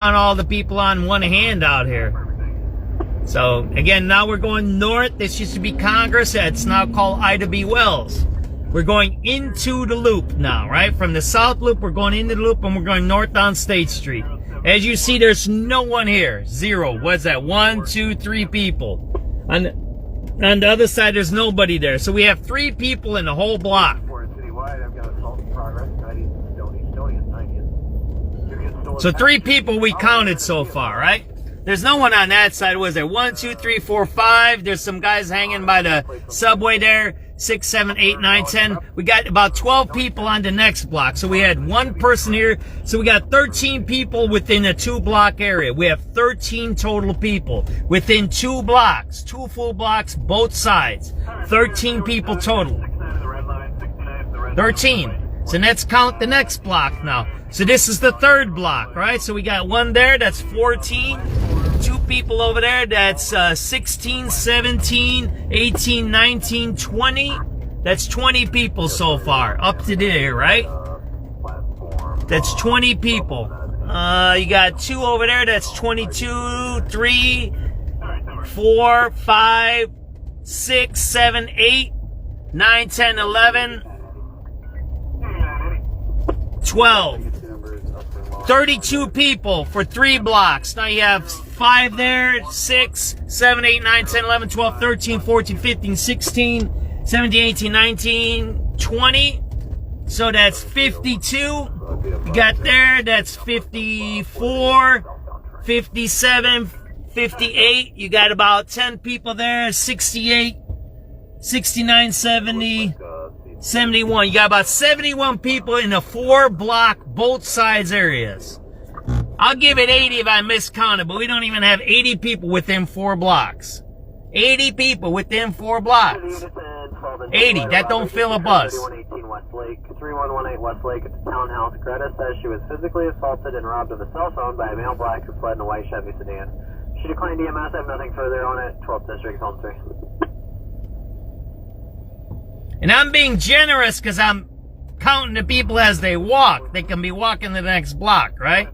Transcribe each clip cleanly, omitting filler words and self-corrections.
on all the people on one hand out here. So again, now we're going north. This used to be Congress. It's now called Ida B. Wells. We're going into the loop now, right? From the south loop, we're going into the loop, and we're going north on State Street. As you see, there's no one here. Zero. What's that? 1, 2, 3 people. On the other side, there's nobody there. So we have 3 people in the whole block. So 3 people we counted so far, right? There's no one on that side. Was there 1, 2, 3, 4, 5? There's some guys hanging by the subway there. 6, 7, 8, 9, 10. We got about 12 people on the next block. So we had 1 person here. So we got 13 people within a 2-block area. We have 13 total people within 2 blocks. 2 full blocks, both sides. 13 people total. 13. So let's count the next block now. So this is the 3rd block, right? So we got 1 there, that's 14. 2 people over there, that's 16, 17, 18, 19, 20. That's 20 people so far, up to there, right? That's 20 people. You got 2 over there, that's 22, 3, 4, 5, 6, 7, 8, 9, 10, 11, 12. 32 people for 3 blocks. Now you have 5 there, 6, 7, 8, 9, 10, 11, 12, 13, 14, 15, 16, 17, 18, 19, 20. So that's 52. You got there, that's 54, 57, 58. You got about 10 people there, 68, 69, 70, 71. You got about 71 people in a 4-block, both sides areas. I'll give it 80 if I miscounted, but we don't even have 80 people within 4 blocks. 80 people within 4 blocks. 80. That don't fill a bus. 3118 Westlake at the townhouse. Greta says she was physically assaulted and robbed of a cell phone by a male black who fled in a white Chevy sedan. She declined EMS. I have nothing further on it. 12th District, Home 3. And I'm being generous because I'm counting the people as they walk. They can be walking the next block, right?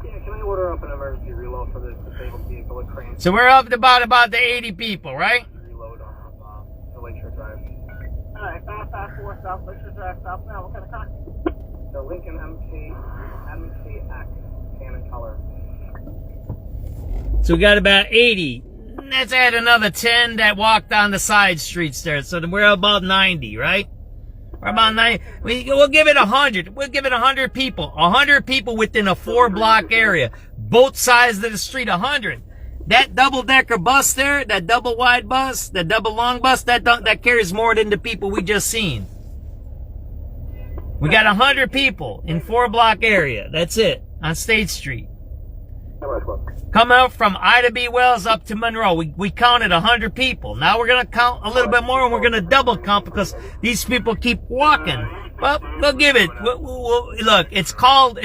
Yeah, can I order up an emergency reload for this disabled vehicle at Crane? So we're up to about the 80 people, right? Reload on the Lakeshore Drive. Alright, 554 South Lakeshore Drive, south now. What kind of car? The Lincoln MKX, tan color. So we got about 80. Let's add another 10 that walked on the side streets there. So we're about 90, right? We're about 90. We'll give it 100. We'll give it 100 people. 100 people within a 4-block area. Both sides of the street, 100. That double-decker bus there, that double-wide bus, that double-long bus, that carries more than the people we just seen. We got 100 people in 4-block area. That's it. On State Street. Come out from Ida B. Wells up to Monroe. We counted 100 people. Now we're going to count a little bit more, and we're going to double count because these people keep walking. Well, we'll give it. Look, it's called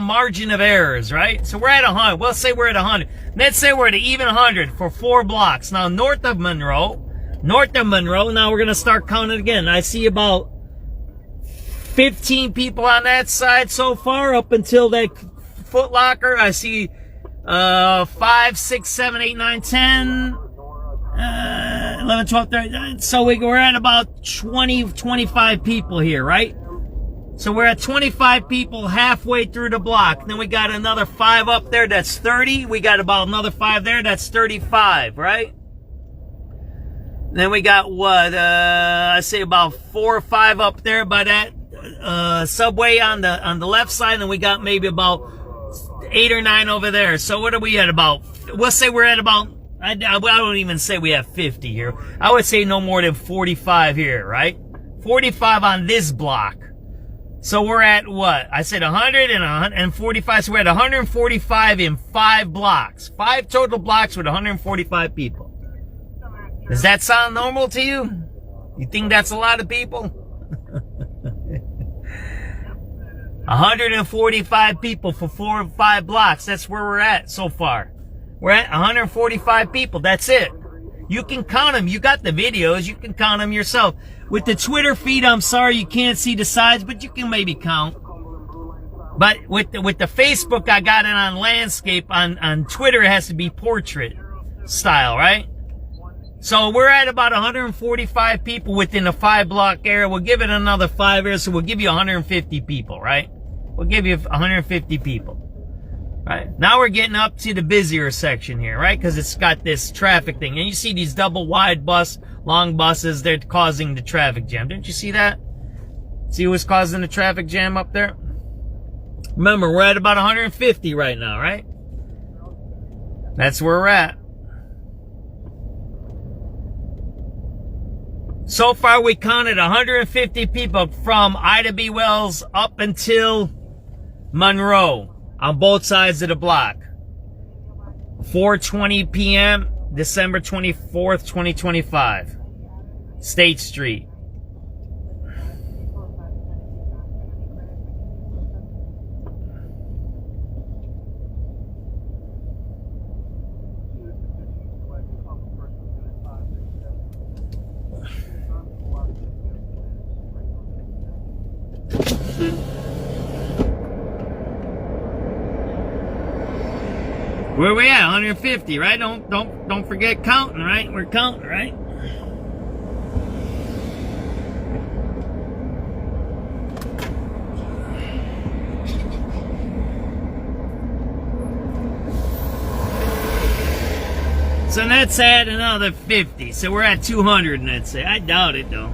margin of errors, right? So we're at 100. We'll say we're at 100. Let's say we're at even 100 for 4 blocks. Now north of Monroe, now we're going to start counting again. I see about 15 people on that side so far up until that Foot Locker. I see 5, 6, 7, 8, 9, 10, 11, 12, 13. So we're at about 20, 25 people here, right? So we're at 25 people halfway through the block. Then we got another 5 up there, that's 30. We got about another 5 there, that's 35, right? Then we got what, I say about 4 or 5 up there by that, subway on the left side. And we got maybe about 8 or 9 over there. So what are we at about? We'll say we're at about, I don't even say we have 50 here. I would say no more than 45 here, right? 45 on this block. So we're at what? I said 100 and 145. So we're at 145 in 5 blocks. 5 total blocks with 145 people. Does that sound normal to you? You think that's a lot of people? 145 people for 4 or 5 blocks. That's where we're at so far. We're at 145 people. That's it. You can count them. You got the videos. You can count them yourself. With the Twitter feed, I'm sorry you can't see the sides, but you can maybe count. But with the Facebook, I got it on landscape. On Twitter, it has to be portrait style, right? So we're at about 145 people within a 5-block area. We'll give it another 5 areas, so we'll give you 150 people, right? We'll give you 150 people. Right? Now we're getting up to the busier section here, right? Because it's got this traffic thing. And you see these double wide long buses, they're causing the traffic jam. Didn't you see that? See what's causing the traffic jam up there? Remember, we're at about 150 right now, right? That's where we're at. So far, we counted 150 people from Ida B. Wells up until Monroe on both sides of the block. 4:20 p.m., December 24th, 2025. State Street. Where we at? 150, right? Don't forget counting, right? We're counting, right? So let's add another 50. So we're at 200, let's say. I doubt it, though.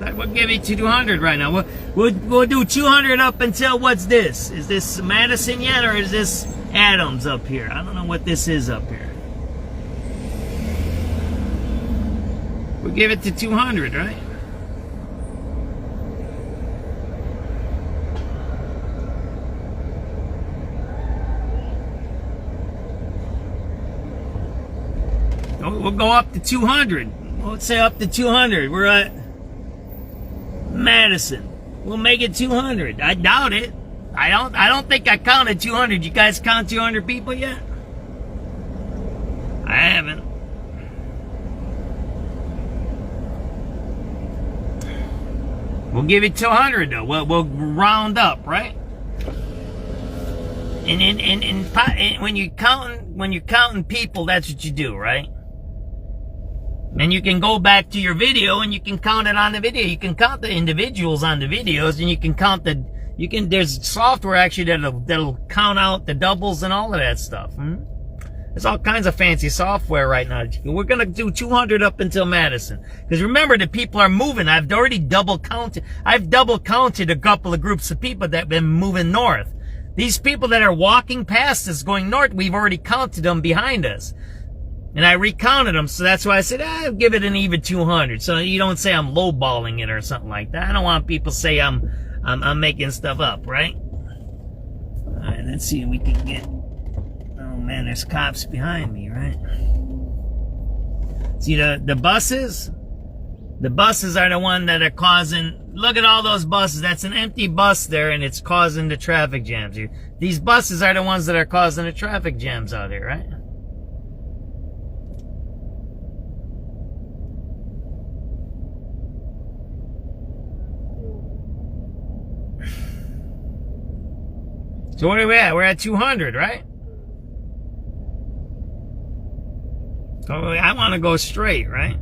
We'll give you 200 right now. We'll do 200 up until what's this? Is this Madison yet, or is this Adams up here? I don't know what this is up here. We'll give it to 200, right? We'll go up to 200. Let's say up to 200. We're at Madison. We'll make it 200. I doubt it. I don't think I counted 200. You guys count 200 people yet? I haven't. We'll give it 200 though. We'll round up, right? And when you're counting people, that's what you do, right? And you can go back to your video and you can count it on the video. You can count the individuals on the videos, and you can count there's software actually that'll count out the doubles and all of that stuff. There's all kinds of fancy software right now. We're gonna do 200 up until Madison. Because remember, the people are moving. I've already double counted a couple of groups of people that have been moving north. These people that are walking past us going north, we've already counted them behind us. And I recounted them, so that's why I said, I'll give it an even 200. So you don't say I'm lowballing it or something like that. I don't want people to say I'm making stuff up, right? Alright, let's see if we can get... Oh man, there's cops behind me, right? See the buses? The buses are the one that are causing... Look at all those buses. That's an empty bus there, and it's causing the traffic jams here. These buses are the ones that are causing the traffic jams out here, right? So where are we at? We're at 200, right? So I want to go straight, right?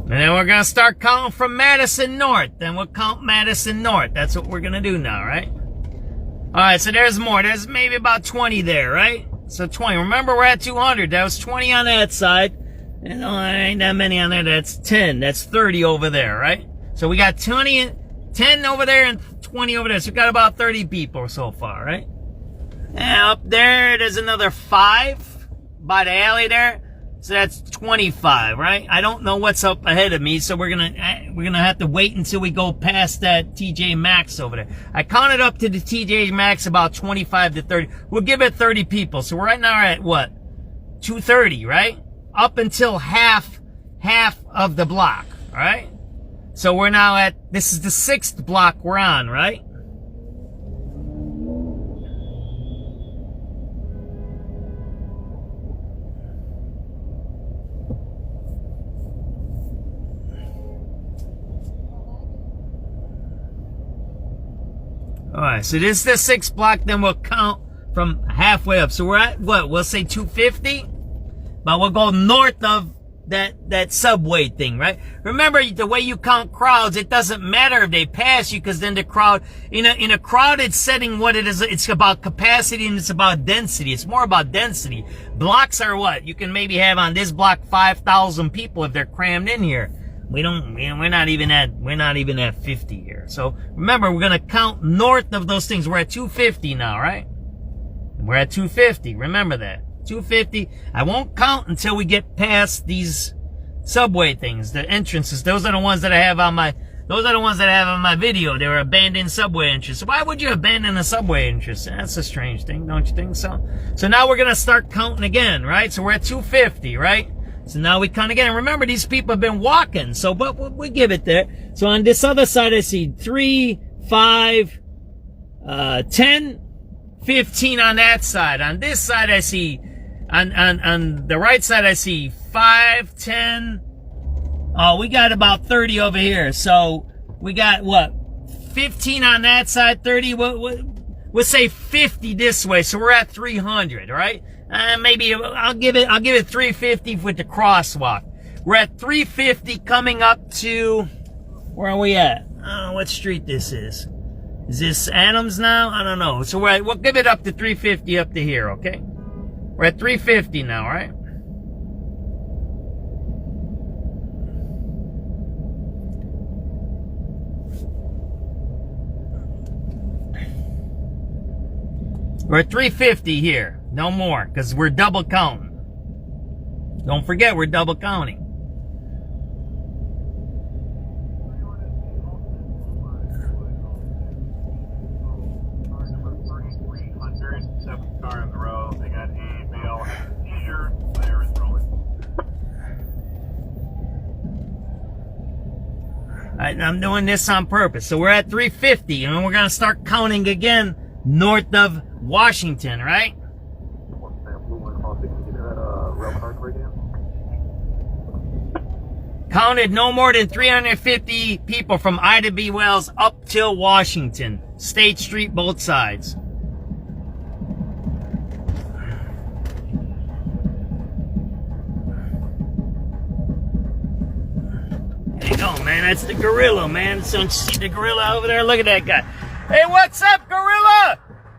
And then we're going to start counting from Madison North. Then we'll count Madison North. That's what we're going to do now, right? Alright, so there's more. There's maybe about 20 there, right? So 20. Remember, we're at 200. That was 20 on that side. And there ain't that many on there. That's 10. That's 30 over there, right? So we got 10 over there and 20 over there. So we got about 30 people so far, right? And up there, there's another 5 by the alley there. So that's 25, right? I don't know what's up ahead of me, so we're gonna have to wait until we go past that TJ Maxx over there. I counted up to the TJ Maxx about 25 to 30. We'll give it 30 people. So right now we're at what? 230, right? Up until half of the block, all right? So we're now at, this is the 6th block we're on, right? right, so this is the 6th block, then we'll count from halfway up. So we're at, what, we'll say 250? But we'll go north of that subway thing, right? Remember, the way you count crowds, it doesn't matter if they pass you, because then the crowd, in a crowded setting, what it is, it's about capacity and it's about density. It's more about density. Blocks are what? You can maybe have on this block 5,000 people if they're crammed in here. We're not even at 50 here. So remember, we're gonna count north of those things. We're at 250 now, right? We're at 250. Remember that. 250. I won't count until we get past these subway things, the entrances. Those are the ones that I have on my video. They were abandoned subway entrances. Why would you abandon a subway entrance? That's a strange thing, don't you think so? So now we're gonna start counting again, right? So we're at 250, right? So now we count again. And remember, these people have been walking, so but we give it there. So on this other side, I see 3, 5, 10, 15 on that side. On this side, I see, on the right side, I see 5, 10. Oh, we got about 30 over here. So we got what? 15 on that side, 30. We'll say 50 this way. So we're at 300, right? Maybe I'll give it 350 with the crosswalk. We're at 350 coming up to, where are we at? I don't know what street this is. Is this Adams now? I don't know. So we'll give it up to 350 up to here, okay? We're at 350 now, right? We're at 350 here. No more, because we're double counting. Don't forget, we're double counting. Car in the row. They got a male t-shirt. Player is rolling. I'm doing this on purpose. So we're at 350, and we're gonna start counting again north of Washington, right? What's that blue one called? Can you give me that rail car again? Counted no more than 350 people from Ida B. Wells up till Washington. State Street, both sides. There you go, man. That's the gorilla, man. So you see the gorilla over there? Look at that guy. Hey, what's up, gorilla?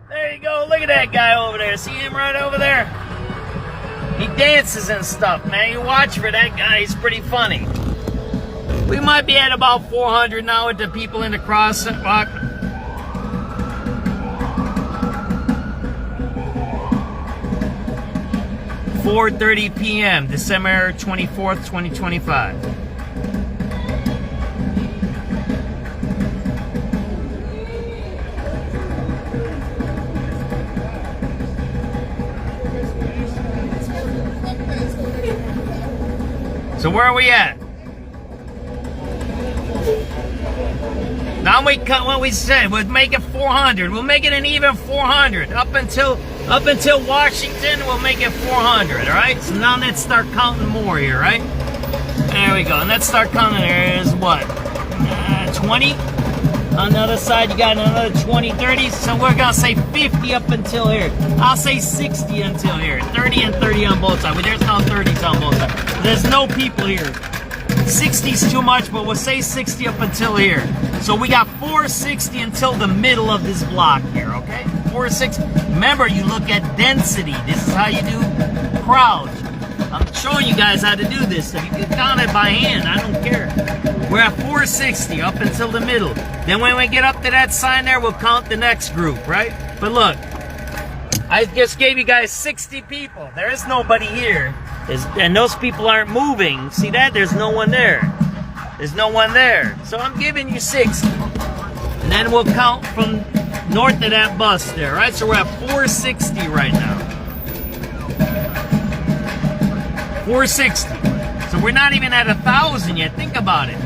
There you go. Look at that guy over there. See him right over there? He dances and stuff, man. You watch for that guy. He's pretty funny. We might be at about 400 now with the people in the crosswalk. $4:30 p.m., December 24th, 2025. So where are we at? Now we cut what we said. We'll make it 400. We'll make it an even 400 up until Washington. We'll make it 400. All right. So now let's start counting more here. Right. There we go. And let's start counting. There's what? 20. On the other side, you got another 20, 30. So we're gonna say 50 up until here. I'll say 60 until here. 30 and 30 on both sides. There's no 30s on both sides. There's no people here. 60's too much, but we'll say 60 up until here. So we got 460 until the middle of this block here, okay? 460. Remember, you look at density. This is how you do crowds. I'm showing you guys how to do this. If you can count it by hand, I don't care. We're at 460 up until the middle. Then when we get up to that sign there, we'll count the next group, right? But look, I just gave you guys 60 people. There is nobody here. And those people aren't moving. See that? There's no one there. There's no one there. So I'm giving you 60. And then we'll count from north of that bus there, right? So we're at 460 right now. 460. So we're not even at 1,000 yet. Think about it.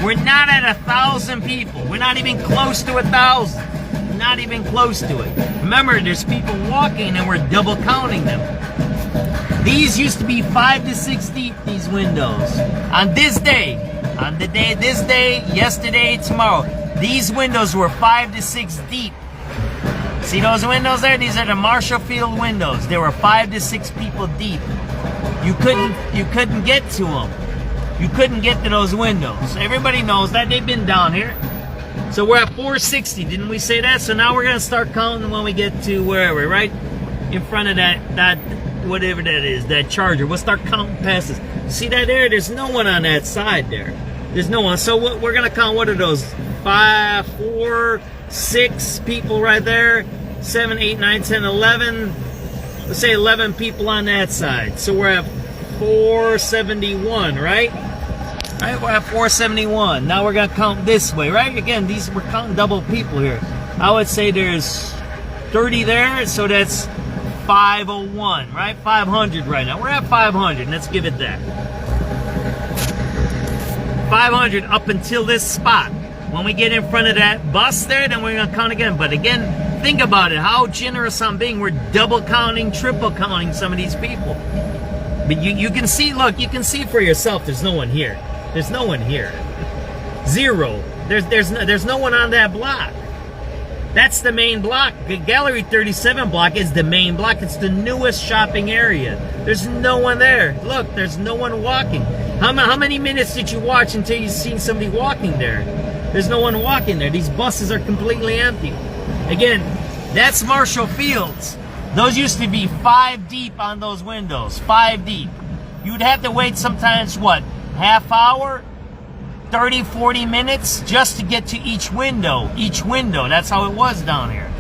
We're not at 1,000 people. We're not even close to 1,000. Not even close to it. Remember, there's people walking and we're double counting them. These used to be 5 to 6 deep, these windows. On this day, yesterday, tomorrow, these windows were 5 to 6 deep See those windows there? These are the Marshall Field windows. There were 5 to 6 people deep. You couldn't get to them. You couldn't get to those windows. Everybody knows that. They've been down here. So we're at 460. Didn't we say that? So now we're gonna start counting when we get to wherever, right in front of that whatever that is, that charger. We'll start counting passes. See that there? There's no one on that side there. There's no one. So we're gonna count. What are those? 5, 4, 6 people right there. 7, 8, 9, 10, 11. Let's say 11 people on that side. So we're at 471, right? Right, we're at 471. Now we're gonna count this way, right? Again, we're counting double people here. I would say there's 30 there, so that's 501, right? 500 right now. We're at 500. Let's give it that. 500 up until this spot. When we get in front of that bus there, then we're gonna count again. But again, think about it. How generous I'm being. We're double counting, triple counting some of these people. But you can see. Look, you can see for yourself. There's no one here. There's no one here. Zero. There's no one on that block. That's the main block. The Gallery 37 block is the main block. It's the newest shopping area. There's no one there. Look, there's no one walking. How many minutes did you watch until you seen somebody walking there? There's no one walking there. These buses are completely empty. Again, that's Marshall Fields. Those used to be 5 deep on those windows. 5 deep. You'd have to wait sometimes, what, half hour? 30, 40 minutes just to get to each window. Each window. That's how it was down here.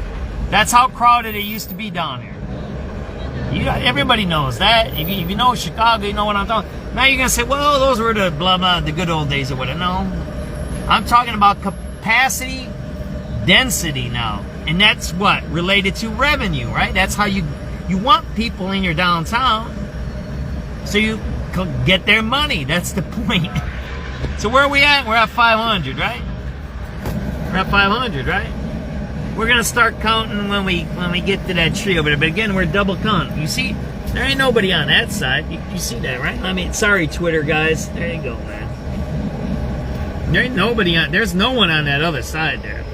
That's how crowded it used to be down here. Everybody knows that. If you know Chicago, you know what I'm talking. Now you're going to say, well, those were the blah, blah, the good old days or whatever. No. I'm talking about capacity, density now. And that's what? Related to revenue, right? That's how you want people in your downtown so you get their money. That's the point. So where are we at? We're at 500, right? We're at 500, right? We're gonna start counting when we get to that tree over there. But again, we're double counting. You see, there ain't nobody on that side. You see that, right? I mean, sorry, Twitter guys. There you go, man. There ain't nobody on. There's no one on that other side there.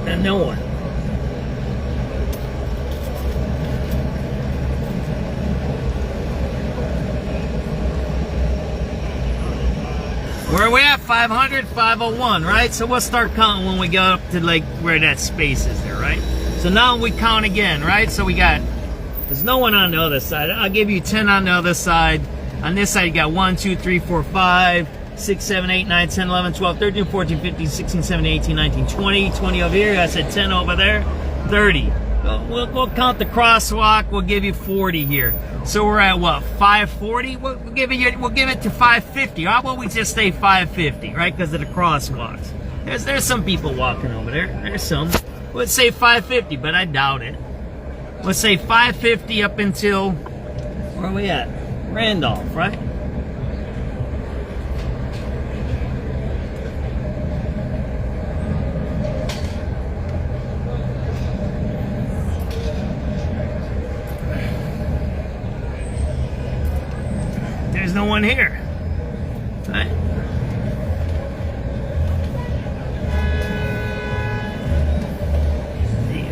And no one. Where are we at? 500, 501, right? So we'll start counting when we go up to like where that space is there, right? So now we count again, right? So we got, there's no one on the other side. I'll give you 10 on the other side. On this side, you got 1, 2, 3, 4, 5, 6, 7, 8, 9, 10, 11, 12, 13, 14, 15, 16, 17, 18, 19, 20. 20 over here. I said 10 over there. 30. We'll count the crosswalk. We'll give you 40 here. So we're at what? 540? We'll give it to 550. How about we just say 550, right? Because of the crosswalks. There's some people walking over there. There's some. Let's say 550, but I doubt it. Let's say 550 up until, where are we at? Randolph, right? There's no one here. Right?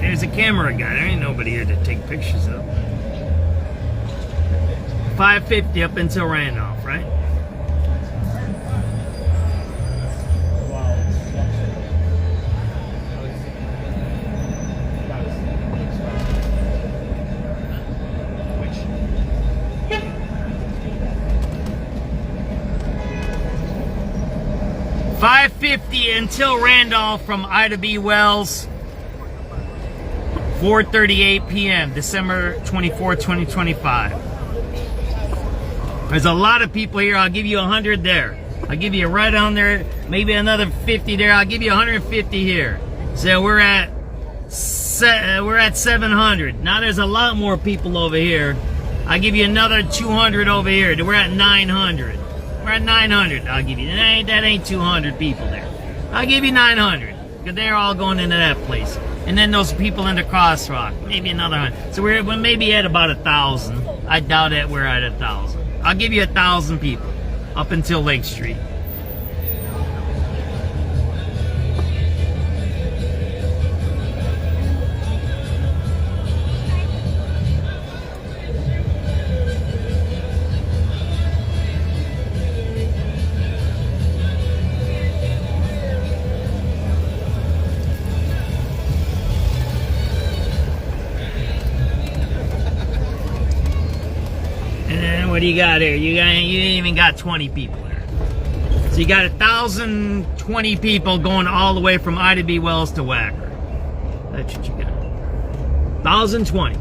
There's a camera guy. There ain't nobody here to take pictures of. 550 up until Randolph, right? $5.50 until Randolph from Ida B. Wells. 4:38 p.m. December 24, 2025. There's a lot of people here. I'll give you 100 there. I'll give you right on there. Maybe another 50 there. I'll give you 150 here. So we're at 700. Now there's a lot more people over here. I'll give you another 200 over here. We're at 900. We're at 900. I'll give you that ain't 200 people there. I'll give you 900 because they're all going into that place. And then those people in the crosswalk, maybe another 100. So we're maybe at about 1,000. I doubt that we're at 1,000. I'll give you 1,000 people up until Lake Street. What do you got here? You ain't even got 20 people there. So you got 1,020 people going all the way from Ida B. Wells to Wacker. That's what you got. 1,020.